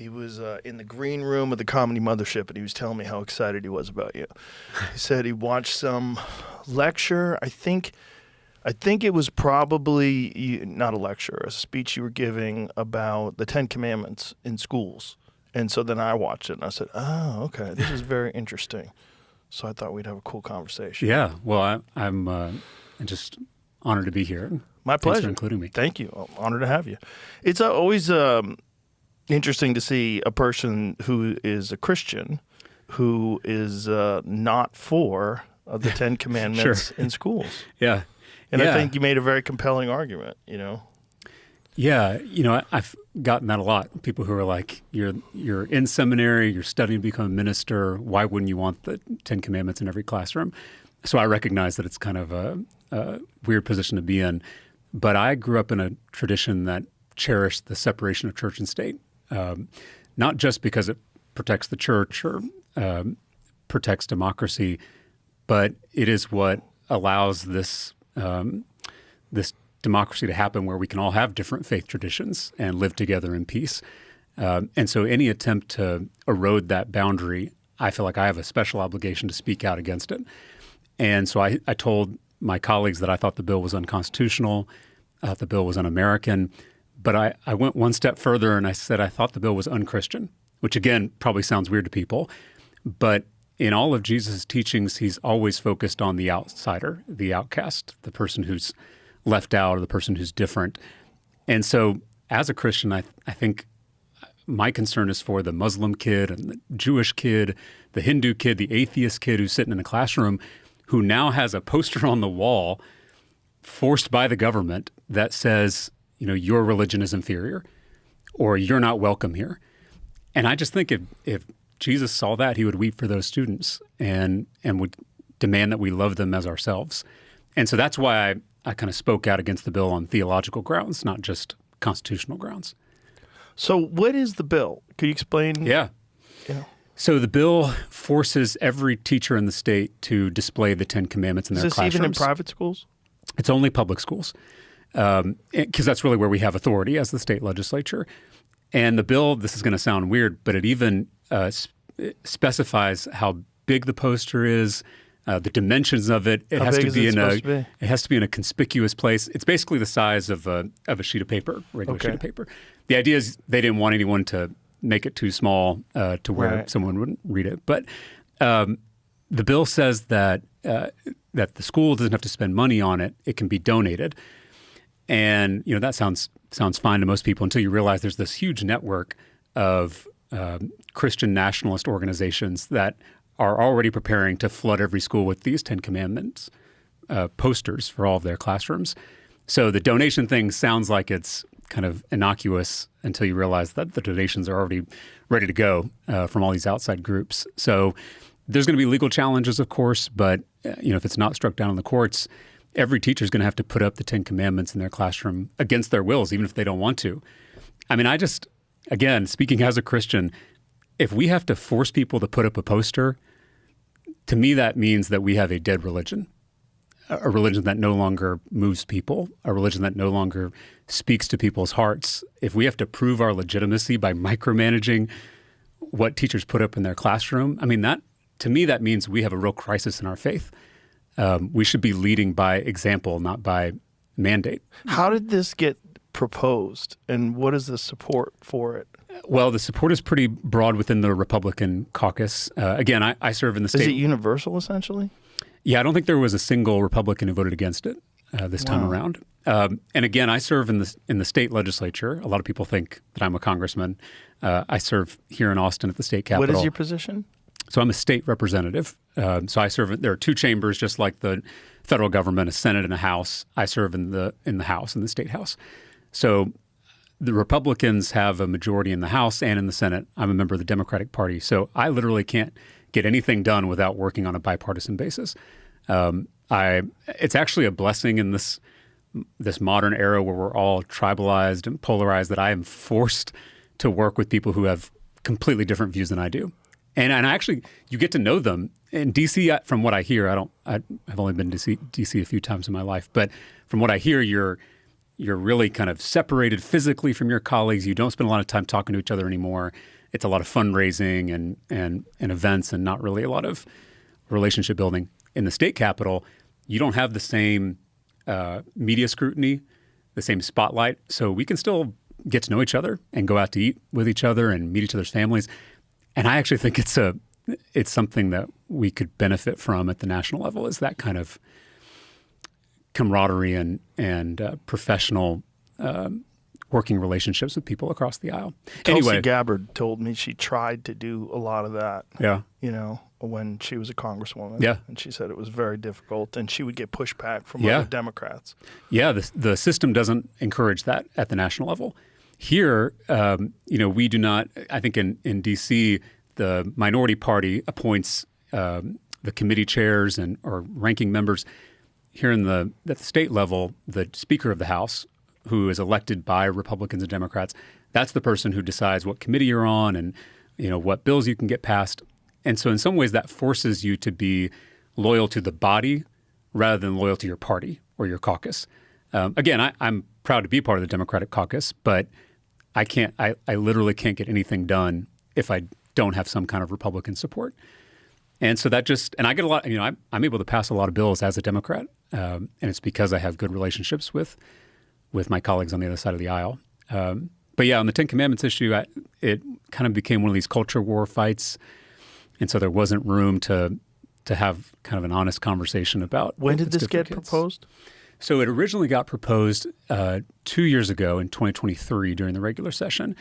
He was in the green room of the Comedy Mothership, and he was telling me how excited he was about you. He said he watched some lecture. I think it was probably not a lecture, a speech you were giving about the Ten Commandments in schools. And so then I watched it, and I said, oh, okay, this is very interesting. So I thought we'd have a cool conversation. Yeah, well, I'm just honored to be here. My pleasure. Thanks for including me. Thank you. I'm honored to have you. It's always interesting to see a person who is a Christian who is not for the Ten Commandments in schools. Yeah. And I think you made a very compelling argument, you know? Yeah. I've gotten that a lot. People who are like, you're in seminary, you're studying to become a minister. Why wouldn't you want the Ten Commandments in every classroom? So I recognize that it's kind of a weird position to be in. But I grew up in a tradition that cherished the separation of church and state, not just because it protects the church or protects democracy, but it is what allows this democracy to happen where we can all have different faith traditions and live together in peace. And so any attempt to erode that boundary, I feel like I have a special obligation to speak out against it. And so I told my colleagues that I thought the bill was unconstitutional, I thought the bill was un-American, but I went one step further and I said I thought the bill was unchristian, which again probably sounds weird to people, but in all of Jesus' teachings, he's always focused on the outsider, the outcast, the person who's left out or the person who's different. And so as a Christian, I think my concern is for the Muslim kid and the Jewish kid, the Hindu kid, the atheist kid who's sitting in a classroom who now has a poster on the wall forced by the government that says, your religion is inferior or you're not welcome here. And I just think if Jesus saw that, he would weep for those students and would demand that we love them as ourselves. And so that's why I kind of spoke out against the bill on theological grounds, not just constitutional grounds. So what is the bill? Could you explain? Yeah. So the bill forces every teacher in the state to display the Ten Commandments in their classrooms. Is this even in private schools? It's only public schools, because that's really where we have authority as the state legislature. And the bill, this is going to sound weird, but it even specifies how big the poster is, the dimensions of it. It has to be in a conspicuous place. It's basically the size of a sheet of paper, regular sheet of paper. The idea is they didn't want anyone to make it too small to where someone wouldn't read it. But the bill says that the school doesn't have to spend money on it; it can be donated. And that sounds fine to most people until you realize there's this huge network of Christian nationalist organizations that are already preparing to flood every school with these Ten Commandments posters for all of their classrooms. So the donation thing sounds like it's kind of innocuous until you realize that the donations are already ready to go from all these outside groups. So there's going to be legal challenges, of course, but if it's not struck down in the courts, every teacher is going to have to put up the Ten Commandments in their classroom against their wills, even if they don't want to. I mean, again, speaking as a Christian, if we have to force people to put up a poster, to me that means that we have a dead religion, a religion that no longer moves people, a religion that no longer speaks to people's hearts. If we have to prove our legitimacy by micromanaging what teachers put up in their classroom, I mean, to me that means we have a real crisis in our faith. We should be leading by example, not by mandate. How did this get proposed, and what is the support for it? Well, the support is pretty broad within the Republican caucus. Again, I serve in the state. Is it universal, essentially? Yeah, I don't think there was a single Republican who voted against it this time around. And again, I serve in the state legislature. A lot of people think that I'm a congressman. I serve here in Austin at the state capitol. What is your position? So I'm a state representative. So I serve. There are two chambers, just like the federal government, a Senate and a House. I serve in the House, in the state House. So the Republicans have a majority in the House and in the Senate. I'm a member of the Democratic Party. So I literally can't get anything done without working on a bipartisan basis. It's actually a blessing in this modern era where we're all tribalized and polarized that I am forced to work with people who have completely different views than I do. And actually, you get to know them. In D.C., from what I hear, I've only been to D.C. a few times in my life, but from what I hear, you're you're really kind of separated physically from your colleagues. You don't spend a lot of time talking to each other anymore. It's a lot of fundraising and events and not really a lot of relationship building. In the state capitol, you don't have the same media scrutiny, the same spotlight. So we can still get to know each other and go out to eat with each other and meet each other's families. And I actually think it's something that we could benefit from at the national level, is that kind of camaraderie and professional working relationships with people across the aisle. Tulsi Gabbard told me she tried to do a lot of that. Yeah. When she was a congresswoman. Yeah. And she said it was very difficult, and she would get pushback from other Democrats. Yeah, the system doesn't encourage that at the national level. Here, we do not. I think in D.C., the minority party appoints the committee chairs or ranking members. Here at the state level, the Speaker of the House, who is elected by Republicans and Democrats, that's the person who decides what committee you're on and what bills you can get passed. And so in some ways that forces you to be loyal to the body rather than loyal to your party or your caucus. Again, I'm proud to be part of the Democratic caucus, but I literally can't get anything done if I don't have some kind of Republican support. And so and I get a lot, I'm able to pass a lot of bills as a Democrat, and it's because I have good relationships with my colleagues on the other side of the aisle. But yeah, on the Ten Commandments issue, it kind of became one of these culture war fights. And so there wasn't room to have kind of an honest conversation about. When did this get proposed? So it originally got proposed 2 years ago in 2023 during the regular session.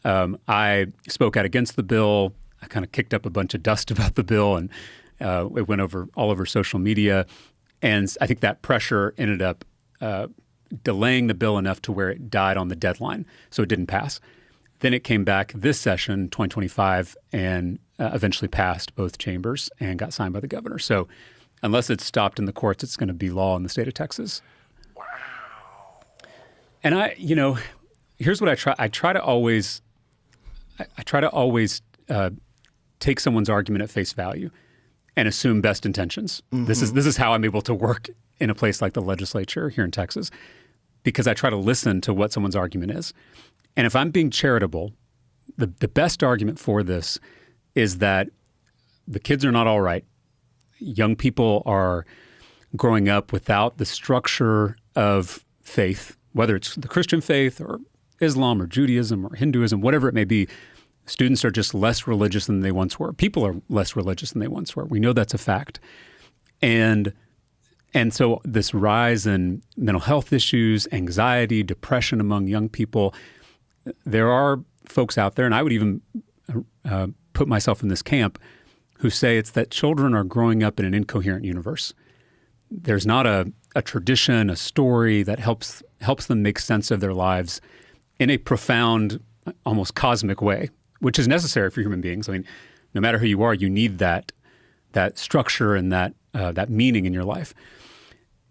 I spoke out against the bill. I kind of kicked up a bunch of dust about the bill, and it went all over social media. And I think that pressure ended up delaying the bill enough to where it died on the deadline, so it didn't pass. Then it came back this session, 2025, and eventually passed both chambers and got signed by the governor. So unless it's stopped in the courts, it's going to be law in the state of Texas. Wow. And here's what I try. I try to always take someone's argument at face value and assume best intentions. Mm-hmm. This is how I'm able to work in a place like the legislature here in Texas, because I try to listen to what someone's argument is. And if I'm being charitable, the best argument for this is that the kids are not all right. Young people are growing up without the structure of faith, whether it's the Christian faith or Islam or Judaism or Hinduism, whatever it may be. Students are just less religious than they once were. People are less religious than they once were. We know that's a fact. And so this rise in mental health issues, anxiety, depression among young people, there are folks out there, and I would even put myself in this camp, who say it's that children are growing up in an incoherent universe. There's not a tradition, a story that helps them make sense of their lives in a profound, almost cosmic way, which is necessary for human beings. I mean, no matter who you are, you need that structure and that meaning in your life.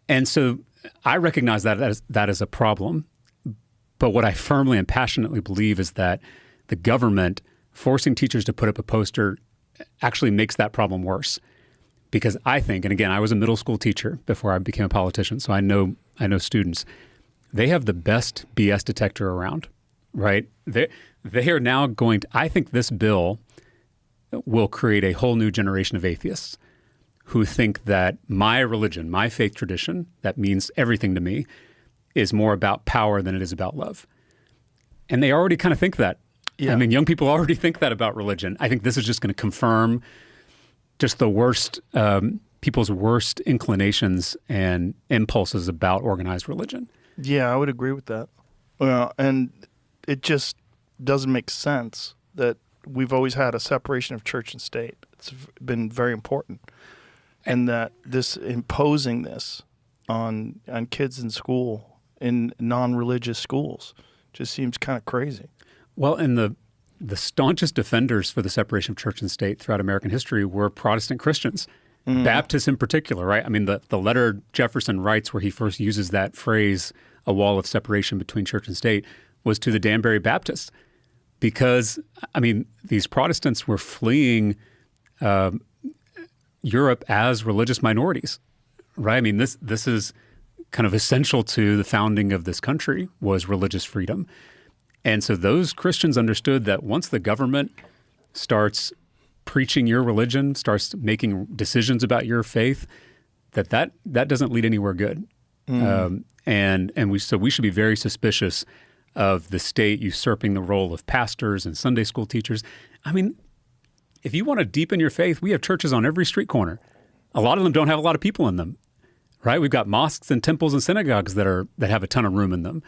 And so I recognize that as a problem. But what I firmly and passionately believe is that the government forcing teachers to put up a poster actually makes that problem worse. Because I think, and again, I was a middle school teacher before I became a politician, so I know students. They have the best BS detector around, right? They are now going to, I think this bill will create a whole new generation of atheists who think that my religion, my faith tradition, that means everything to me, is more about power than it is about love. And they already kind of think that. Yeah. I mean, young people already think that about religion. I think this is just going to confirm just the worst, people's worst inclinations and impulses about organized religion. Yeah, I would agree with that. Well, and it just doesn't make sense that we've always had a separation of church and state. It's been very important. And that this imposing this on kids in school, in non-religious schools, just seems kind of crazy. Well, and the staunchest defenders for the separation of church and state throughout American history were Protestant Christians, Baptists in particular, right? I mean, the letter Jefferson writes where he first uses that phrase, a wall of separation between church and state, was to the Danbury Baptists. Because, I mean, these Protestants were fleeing Europe as religious minorities, right? I mean, this is kind of essential to the founding of this country was religious freedom. And so those Christians understood that once the government starts preaching your religion, starts making decisions about your faith, that doesn't lead anywhere good. So we should be very suspicious of the state usurping the role of pastors and Sunday school teachers. I mean, if you want to deepen your faith, we have churches on every street corner. A lot of them don't have a lot of people in them, right? We've got mosques and temples and synagogues that have a ton of room in them.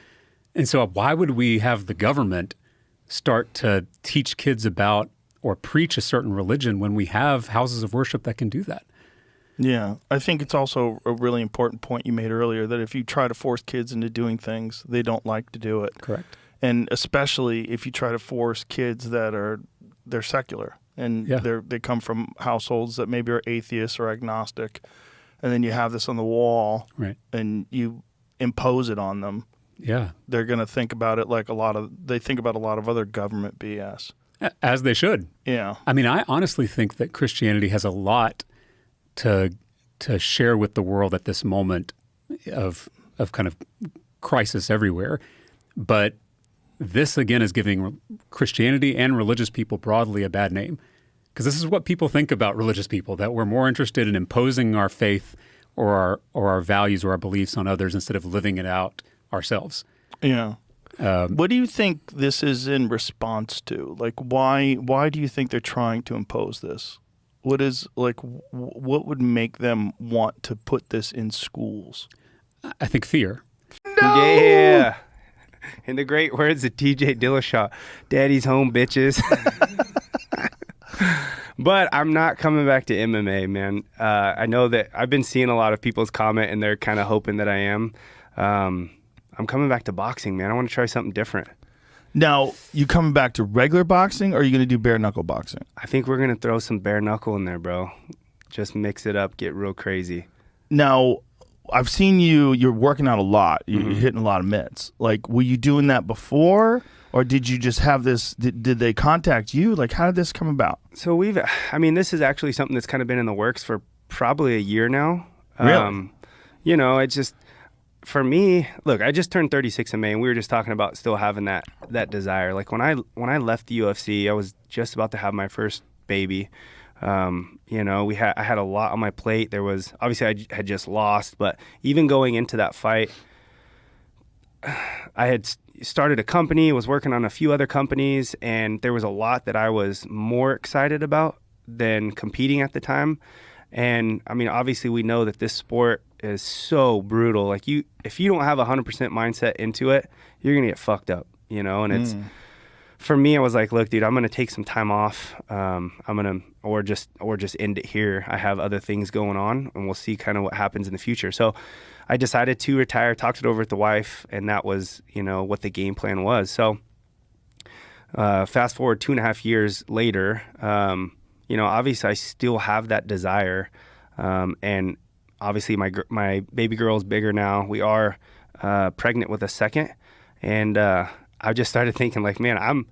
And so why would we have the government start to teach kids about or preach a certain religion when we have houses of worship that can do that? Yeah, I think it's also a really important point you made earlier that if you try to force kids into doing things, they don't like to do it. Correct. And especially if you try to force kids they're secular and they come from households that maybe are atheists or agnostic, and then you have this on the wall, right, and you impose it on them. Yeah, they're going to think about it like they think about a lot of other government BS. As they should. Yeah. I mean, I honestly think that Christianity has a lot to share with the world at this moment of kind of crisis everywhere. But this, again, is giving Christianity and religious people broadly a bad name. Because this is what people think about religious people, that we're more interested in imposing our faith or our values or our beliefs on others instead of living it out ourselves. Yeah. What do you think this is in response to? Like, why do you think they're trying to impose this? What would make them want to put this in schools? I think fear. No! Yeah. In the great words of TJ Dillashaw, daddy's home, bitches. But I'm not coming back to MMA, man. I know that I've been seeing a lot of people's comment, and they're kind of hoping that I am. I'm coming back to boxing, man. I want to try something different. Now, you coming back to regular boxing, or are you going to do bare knuckle boxing? I think we're going to throw some bare knuckle in there, bro. Just mix it up, get real crazy. Now, I've seen you're working out a lot. You're hitting a lot of mitts. Like, were you doing that before, or did you just have this? Did they contact you? Like, how did this come about? So this is actually something that's kind of been in the works for probably a year now. Really? It's just, for me, look, I just turned 36 in May, and we were just talking about still having that desire. Like when I left the UFC, I was just about to have my first baby. I had a lot on my plate. There was, obviously I had just lost, but even going into that fight, I had started a company, was working on a few other companies, and there was a lot that I was more excited about than competing at the time. And I mean, obviously we know that this sport is so brutal. Like if you don't have 100% mindset into it, you're going to get fucked up, and it's, for me, I was like, look, dude, I'm going to take some time off. Or just end it here. I have other things going on, and we'll see kind of what happens in the future. So I decided to retire, talked it over with the wife, and that was, what the game plan was. So fast forward 2.5 years later, obviously I still have that desire. And obviously my baby girl is bigger now. We are pregnant with a second. And I just started thinking, like, man, I'm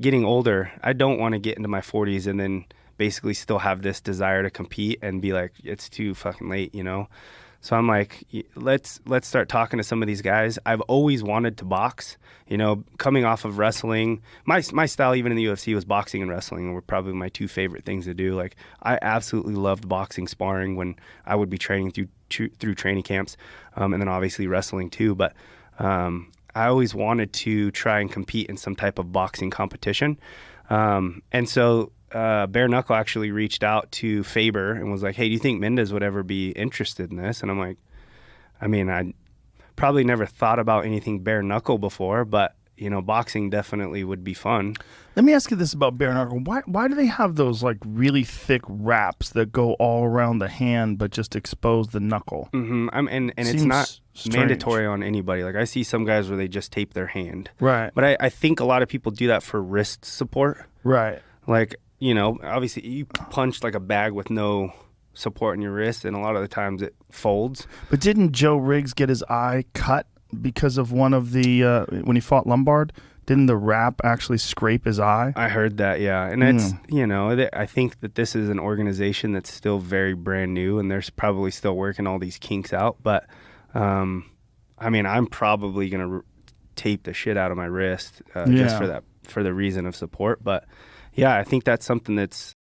getting older. I don't want to get into my 40s and then basically still have this desire to compete and be like, it's too fucking late, So I'm like, let's start talking to some of these guys. I've always wanted to box, coming off of wrestling. My style, even in the UFC, was boxing and wrestling were probably my two favorite things to do. Like, I absolutely loved boxing sparring when I would be training through training camps, and then obviously wrestling too. But I always wanted to try and compete in some type of boxing competition. And so Bare Knuckle actually reached out to Faber and was like, hey, do you think Mendez would ever be interested in this? And I'm like, I probably never thought about anything bare knuckle before, but, boxing definitely would be fun. Let me ask you this about bare knuckle. Why do they have those like really thick wraps that go all around the hand but just expose the knuckle? Mm-hmm. And it's not mandatory on anybody. Like, I see some guys where they just tape their hand. Right. But I think a lot of people do that for wrist support. Right. Like, obviously you punch like a bag with no support in your wrist, and a lot of the times it folds. But didn't Joe Riggs get his eye cut because of one of the when he fought Lombard? Didn't the wrap actually scrape his eye? I heard that, yeah. And it's, I think that this is an organization that's still very brand new, and they're probably still working all these kinks out. But, I mean, I'm probably gonna tape the shit out of my wrist just Yeah. for the reason of support. But yeah, I think that's something that's